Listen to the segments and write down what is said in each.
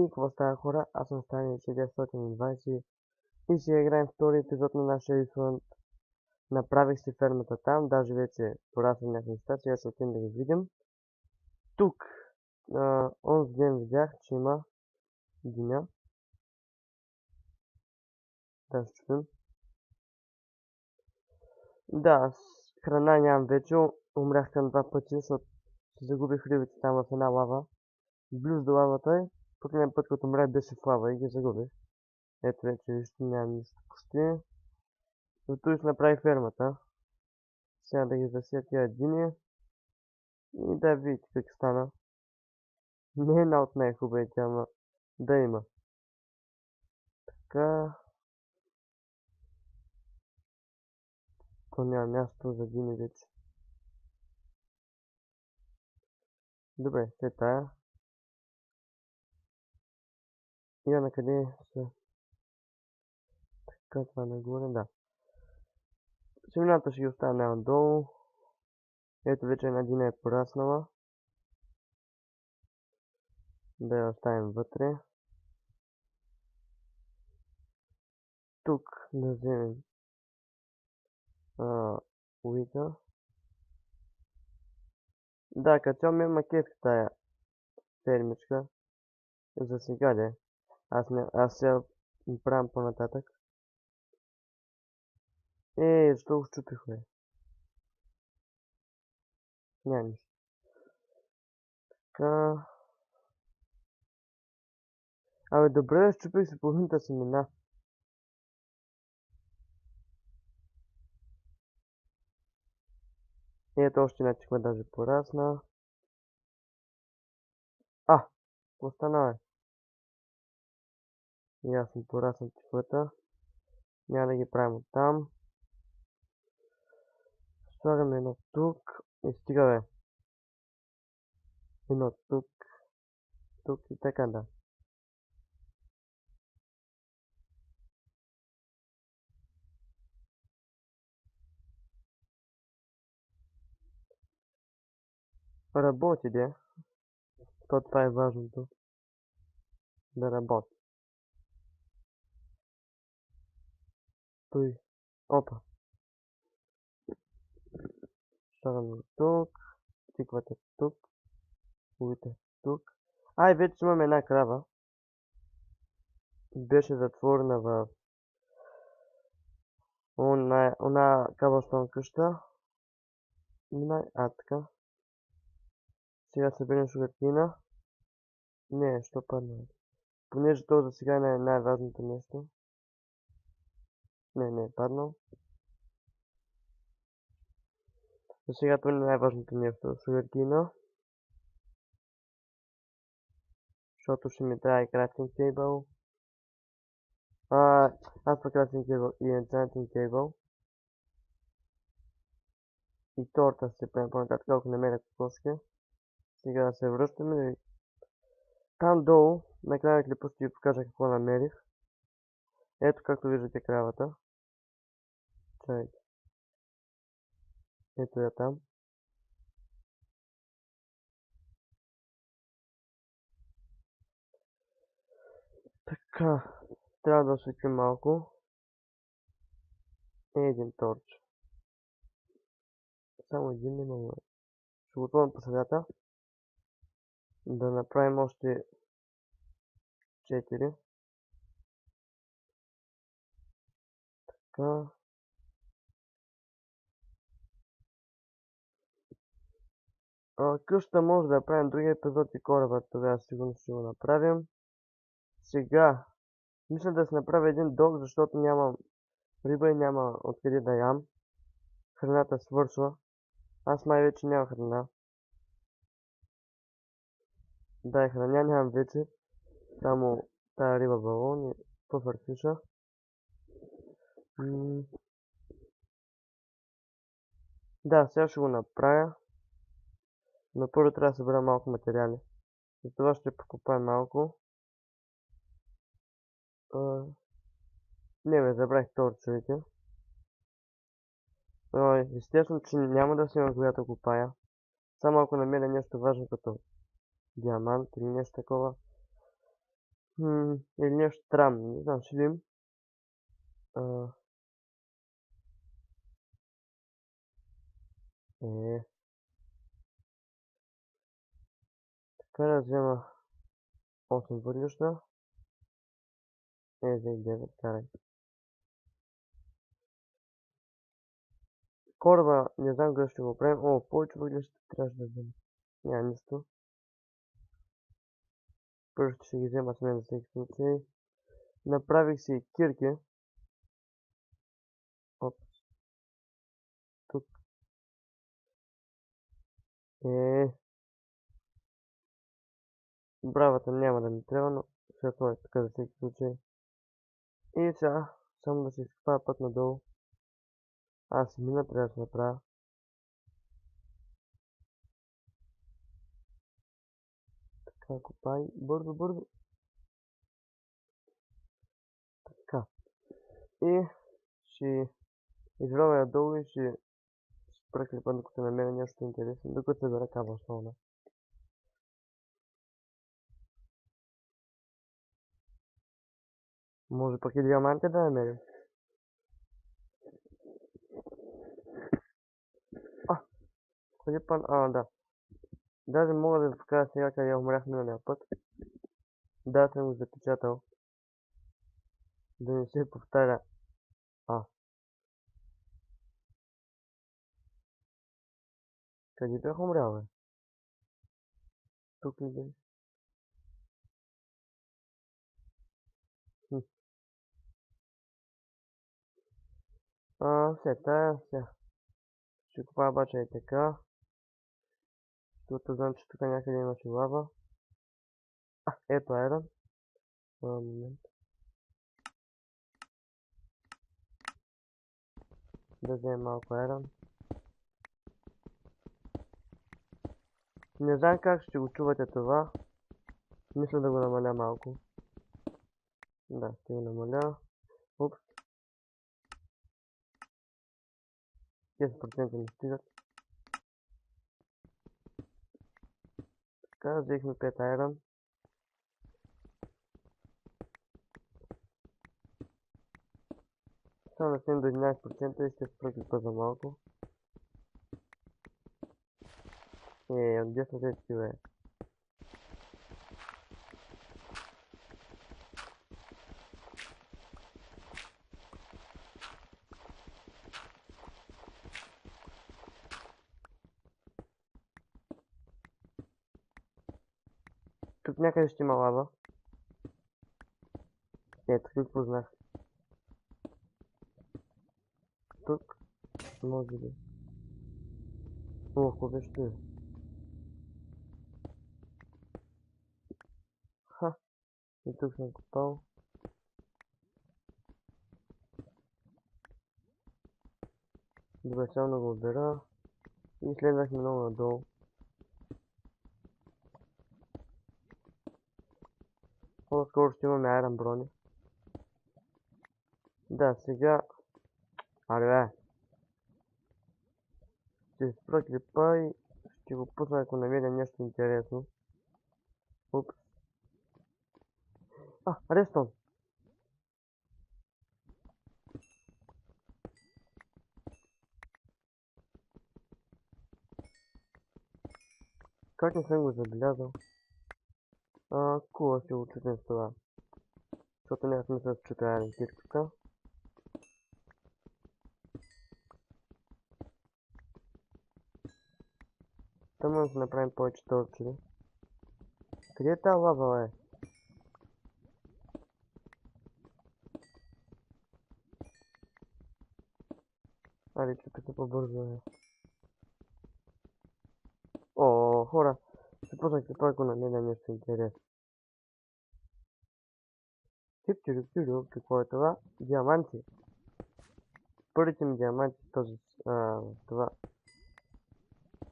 И какво става, хора? Аз съм Стани 420 и си играем втори епизод на нашия Исланд. Направих си фермата там, даже вече пораснах някакви неща, сега ще отидем да ги видим. Тук, онзи ден видях, че има диня. Да, ще чупим. Да, храна нямам вече, умрях към 2 пъти, защото си загубих рибите там в една лава. Близо до лавата и последния път, като умрях, беше в лава и ги загубих. Ето вече вижте, нямам нищо почти. Зато и си направих фермата. Сега да ги засия тия дини. И да видите как стана. Не е една от най-хубавите, ама да има. Така. То няма място за дини вече. Добре, след тая. И на къде са? Така, това нагоре, да. Семената ще ги оставя надолу. Ето вече една дина е пораснала. Да я оставим вътре. Тук да вземем уита. Да, като цяло ме макетка тая фермичка. За сега де. Аз сега правим по-нататък. Защо го щупих, бе? Няма нищо. Така. Абе, добре, щупих си половината семена. Ето още една тиква даже порасна. Какво стана, бе? Ясно, порасна тиквата. Няма да ги правим от там. Слагаме едно тук. И стига, бе. Едно тук. Тук и така, да. Работи, де. Това е важното. Да работи. Той. Опа. Слагаме тук. Тиквата тук. Улите тук. Вече имаме една крава. Беше затворена в она кабелстон къща. Така. Сега съберем шугартина. Не, що падна? Понеже то за сега не е най-важното нещо. Не е паднал. За сега това не е най-важното нещо. Шугартина. Защото ще ми трябва и крафтинг тейбъл. Аз по крафтинг тейбъл и енчантинг тейбъл. И торта ще правим по-нататък, ако намеря кокошки. Сега се връщаме. Там долу, накрая клипа ще ви покажа какво намерих. Ето както виждате кравата. Чакайте. Ето я там. Така. Трябва да осветим малко. Един торч. Само един не мога. Ще го отворим по средата. Да направим още 4. Така. Къщата може да я правим другия епизод и кораба. Тогава сигурно ще го направим. Сега. Мисля да си направя един док, защото нямам риба и няма откъде да ям. Храната свършва. Аз май вече няма храна. Да, и храня нямам вече. Само тая риба балон и пъфърфиша. Да, сега ще го направя. Но първо трябва да събера малко материали. За това ще покупая малко. Не бе, забравих торчовете. Естествено, че няма да си имам когато копая. Само ако намеря нещо важно като диамант или нещо такова. Или нещо странно, не знам, ще видим. А, е, така да взема 8 въглища. За 9, карай. Кораба, не знам къде ще го правим. О, повече въглища трябваше да взема. Няма нищо. Първо ще ги взема с мен за всеки случай. Направих си кирки. Оп, тук. Е, бравата няма да ми трябва, но ще сложа така за всеки случай. И сега, само да се изкопая път надолу. Аз мина трябва да се направя. Така, копай. Бързо, бързо. Така. И ще изровя долу и ще прекрепа, докато намеря нещо интересно, докато се бера каба основна. Може пък и диаманти да намерим. Ходи пан... да. Даже мога да ви покажа сега къде умрях миналия път. Да, съм го запечатал. Да не се повтаря. А, къде бях умрял, бе? Тук ли бе? Хм. Все тая, сега. Ще купая обаче и така. Защото знам, че тук някъде имаше лава. Ето айрон. Момент. Да вземем малко айрон. Не знам как ще го чувате това. Мисля да го намаля малко. Да, ще го намаля. Упс. 10% не стигат. Така, взехме 5 айрон. Само да стигнем до 11% и ще се прокипа за малко. От дясно се стива. Тук някъде ще има лава. Ето, тук познах. Тук, може би. О, какво ще е? Ха, и тук съм копал. Добре, само да го отбера. И следвахме много надолу. По-скоро ще имаме айрон брони. Да, сега... Аре, ще спра клипа и ще го пусна, ако намеря нещо интересно. Упс. Рестон! Как не съм го забелязал? Кула ще го чутим с това. Защото няма смисъл да се чута айрон кирката. Там може да направим повече торчери. Къде е тази лава, бе? Айде, чупите по-бързо, бе. О, хора, ще пуснах клипа, ако намеря нещо интересно. Тип-тип-тип, какво е това? Диаманти. Първите ми диаманти в този... това...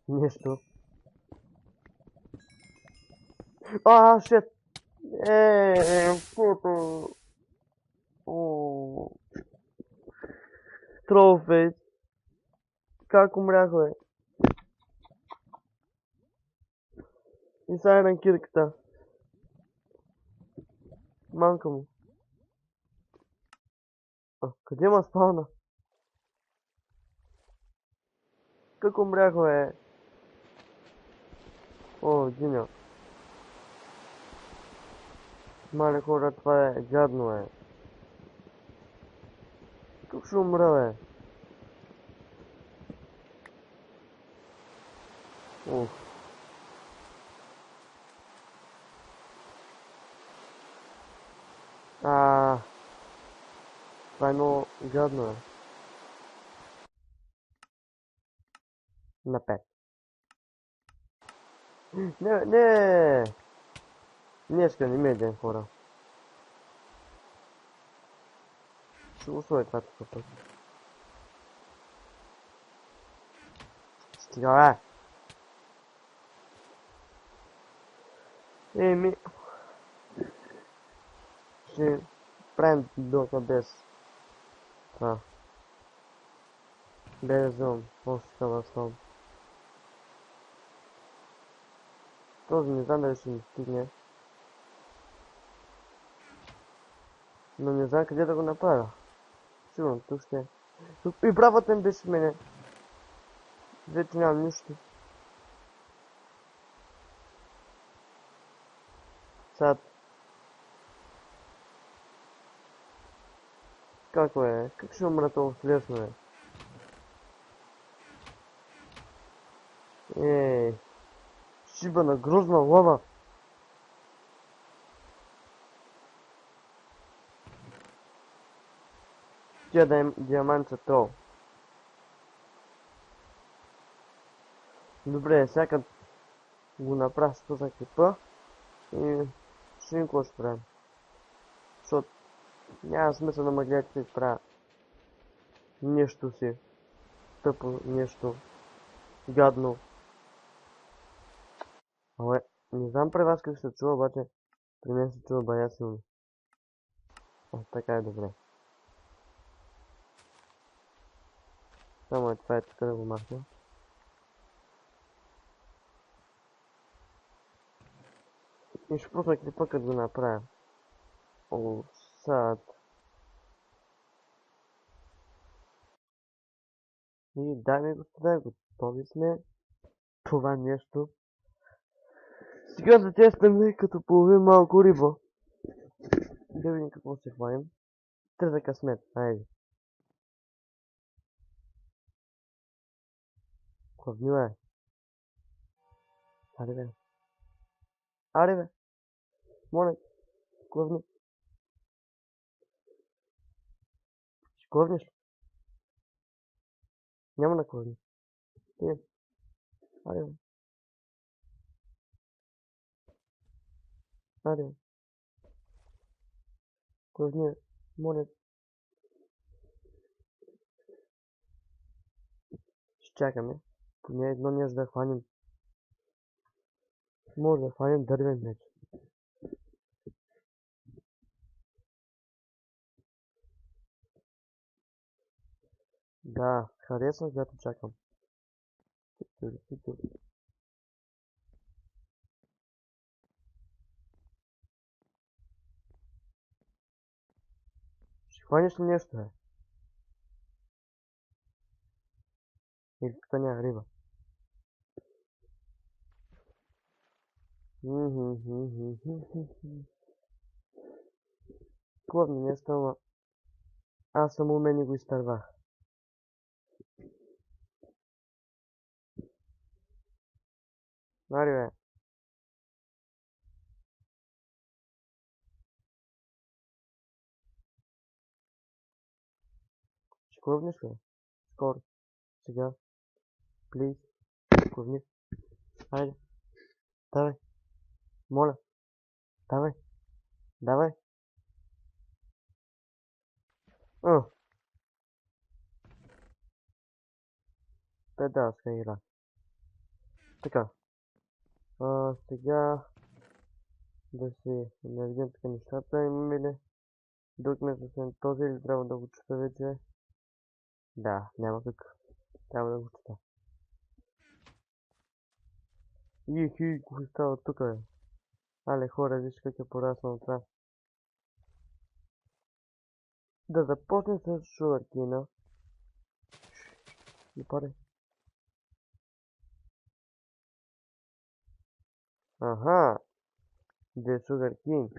нещо. Шет! Фото! Троуфейс. Как умрях, бе? И сега на кирката. Мамка му. Къде ма спална? Как умрях, бе? О, Диня. Мале хора, това е гадно, е. Как ще умра, бе? Уф. Това е много гадно, е. На 5. Не, не! Днеска не ми е ден, хора. Ще го сложи това тук пък. Стига, бе! Еми... Ще правим дока без... Това. Без зум. Още това слабо. Този не знам дали ще ми стигне. Но не знам къде да го направя. Сигурно тук ще е. И бравата ми беше в мене. Вече нямам нищо. Sad. Kako je? Kako še umre to ljesno je? Ej. Šibana grozna lava. Тя да е диамантче то. Добре, сега го направя с този клипа и ще им какво ще правим. Защото няма смисъл да ме гледате да правя нещо си. Тъпо нещо. Гадно. Абе, не знам при вас как се чува, обаче при мен се чува бая силно. Така е добре. Само е това е така да го махна. И ще пусна клипа като го направя. О, сад. И дами и господа, готови сме. Това нещо. Сега затестваме като половин малко риба. Да видим какво ще хванем. Треза късмет, айде. Клавнила е. Аре бе. Аре бе. Моля. Клавни. Ще клавниш ли? Няма да клавни. Аре бе. Аре бе. Клавни. Моля. Ще чакаме. Поне едно нещо да хванем. Може да хванем дървен меч. Да, харесвам, когато чакам. Ще хванеш ли нещо, бе? Или тук няма риба? Клавни нещо, ама аз съм умен и го изтървах. Аре бе. Ще клъвнеш ли? Скоро. Сега. Плиз. Клъвни. Айде. Давай. Моля. Давай. Давай. Педалска игра. Така. Сега да си наведем така нещата. Имаме ли друг месечен този или трябва да го чета вече? Да, няма как. Трябва да го чета. Ихи, какво става тук, бе? Але хора, виж как е пораснал това. да започнем с шугаркина. И пари. Аха, де шугаркин.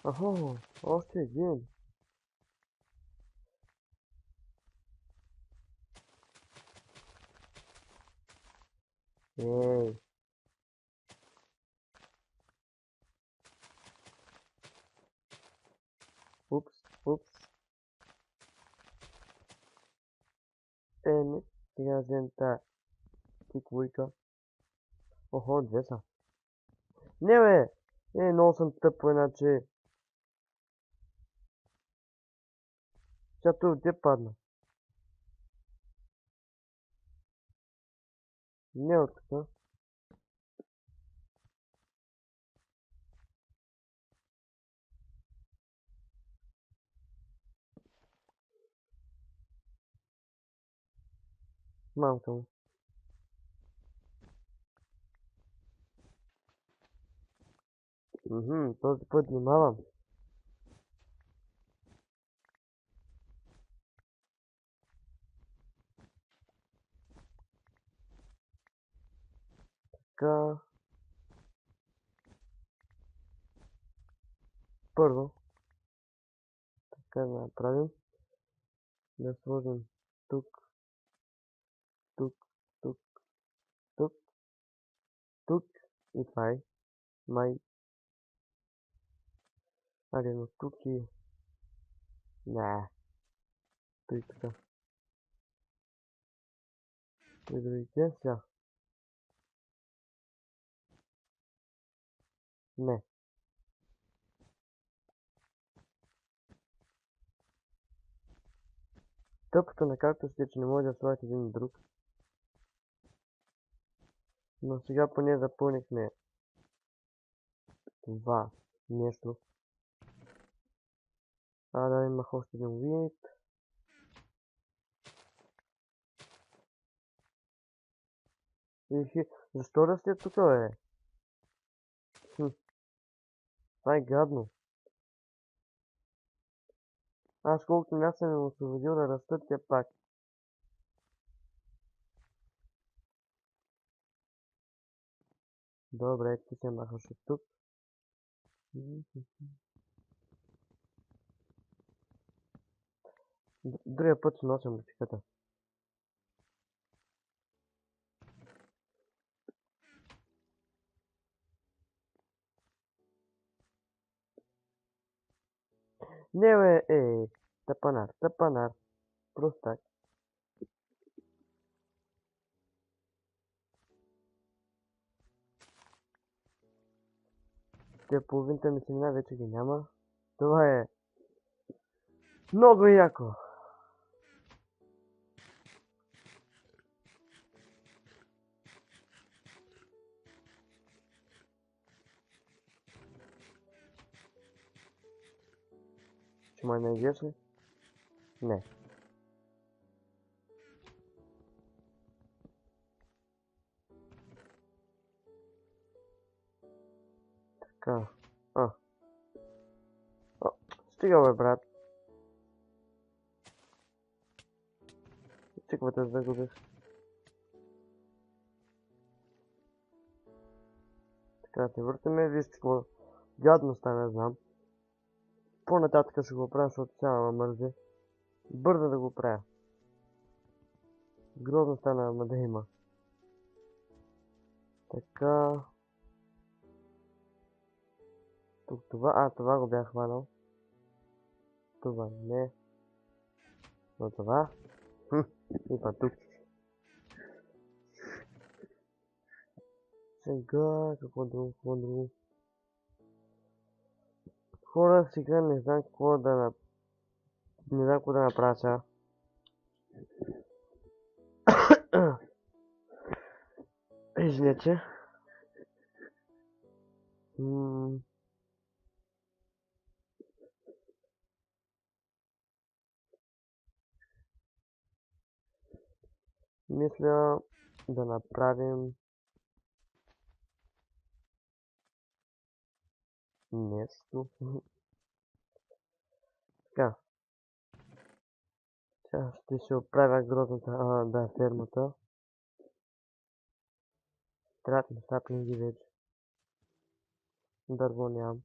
Аха, още един. Ей, упс, упс. Еми, сега взем та тиквойка. Охо, две са. Не бе! Много съм тъпо, иначе. Тя тук где падна? Не от тук. Мамка му. Този път внимавам. Така. Първо. Така да направим. Да сложим тук, тук, тук, тук, тук и това е. Май. Айде, но тук и... Не. Той така. И другите сега. Не. Тъпото на кактусите е, че не може да слагат един друг. Но сега поне запълнихме това нещо. Да, имах още един вид. Защо да сте тук, бе? Това е гадно. Аз колкото място съм им освободил да растат те пак. Добре, ти се махаш от тук. Другия път ще нося мутиката. Не бе, тъпанар, тъпанар. Простак. Те половината ми семена вече ги няма. Това е много яко. Ще ме найдеш ли? Не. Така. О, стига бе, брат. Циквата загубих. Така се въртаме. Вижте какво гадно стана, знам. По-нататък ще го правя, защото сега ме мързи. Бързо да го правя. Грозно стана, ама да има. Така. Тук това. Това го бях хванал. Това не. Но това. И па тук. Сега, какво друго? Хора, сега не знам какво да направя сега. Извинете. Мисля да направим нещо. Така, сега ще се оправя грозната, да, фермата. Трябват ми сапнинги вече. Дърво нямам.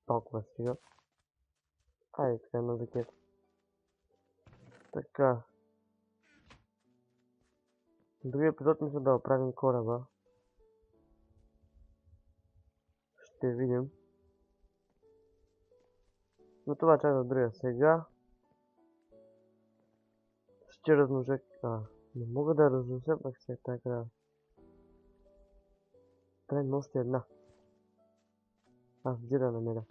Толкова стига. Айде, така на закет. Така. Другия епизод мисля да оправим кораба. Ще видим. Но това чак за другия. Сега ще размножа... не мога да размножа пък се така. Трябва още една. Аз где да намеря.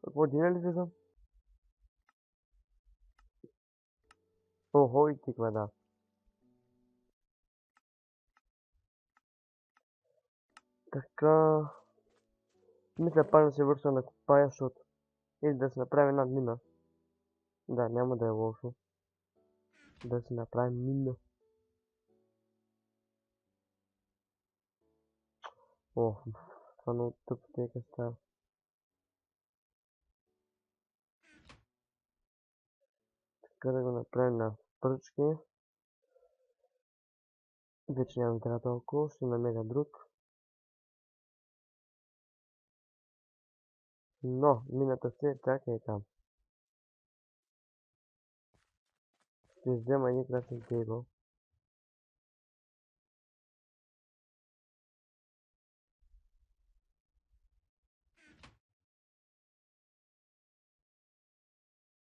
Какво дина ли виждам? Охо, и тиква, да. Така... Мисля пак да се върша на копая, защото... Или да се направи една мина. Да, няма да е лошо. Да се направи мина. О, това много тъп тека става. Така да го направим на пръчки. Вече нямам трябва толкова, ще намеря друг. Но, мината се чака и там. Ще взема един красен кейбъл.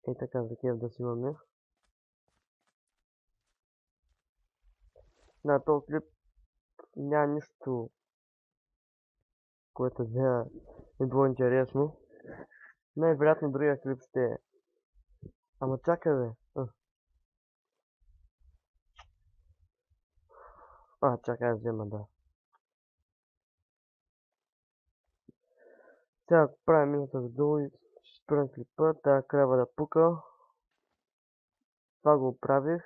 И така, за кеф да си имаме. На този клип няма нищо, което да е било интересно. Най-вероятно другия клип ще е. Ама чакай бе. Чакай да взема, да. Сега ако правим минута за долу и ще спирам клипа, тая крава да пука. Това го правих.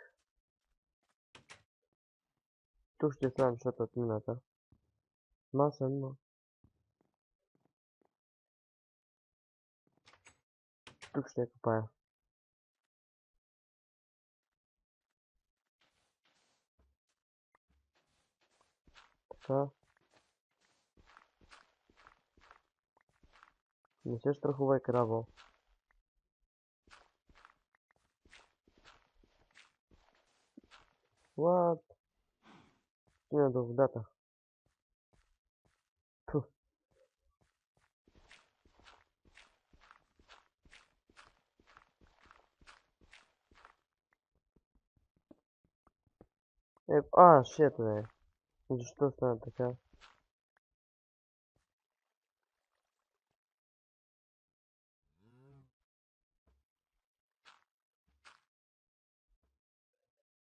Тук ще слагам шата от мината. Маса, но... Тук ще я копая. Така. Не се страхувай, краво. What? Стигна до водата. Пух. Шет, бе. Защо стана така?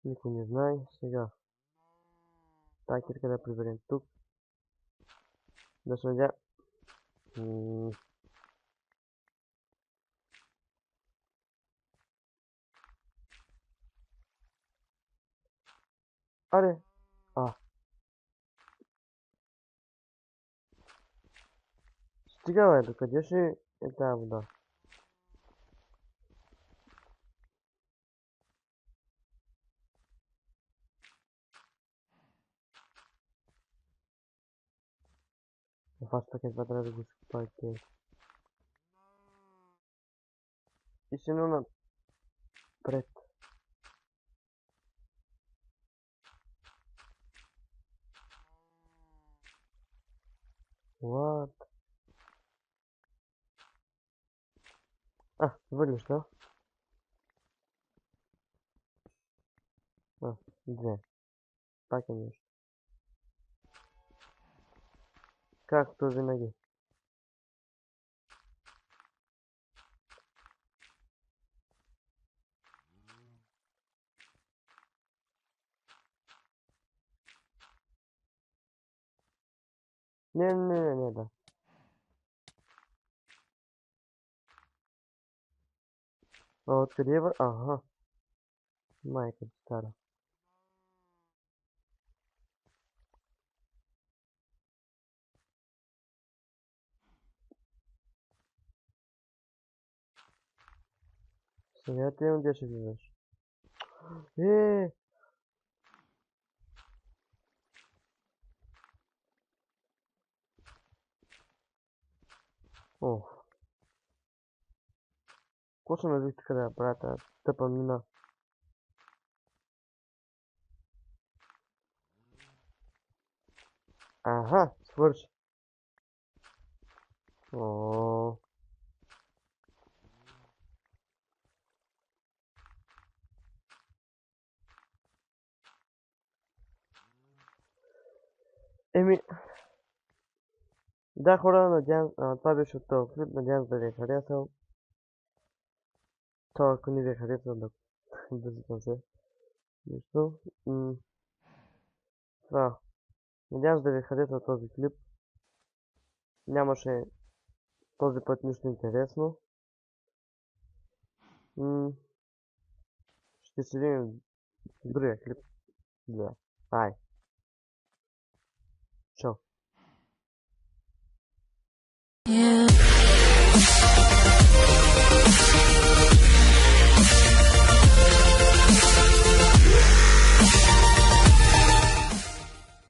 Никой не знае. Сега. Тази кирка да приберем тук. Да се надя... Аре! Стига, бе, докъде ще е тази вода? Аз пък едва трябва да го изкопайте. И се напред. What? Върнеш, да? Две. Пак е нещо. Както винаги. Не, да. А откъде е? Ага. Майка ти стара. Сега ти имам 10 минути. Е, ох. Какво се навих така да правя тази тъпа мина? Аха, свърши. О, еми, да, хора, надявам, това беше от този клип, надявам се да ви е харесал. Това, ако не ви е харесал, да държите се. Нищо. Това. Надявам се да ви е харесал този клип. Нямаше този път нищо интересно. Ще се видим в другия клип. Да. Ай.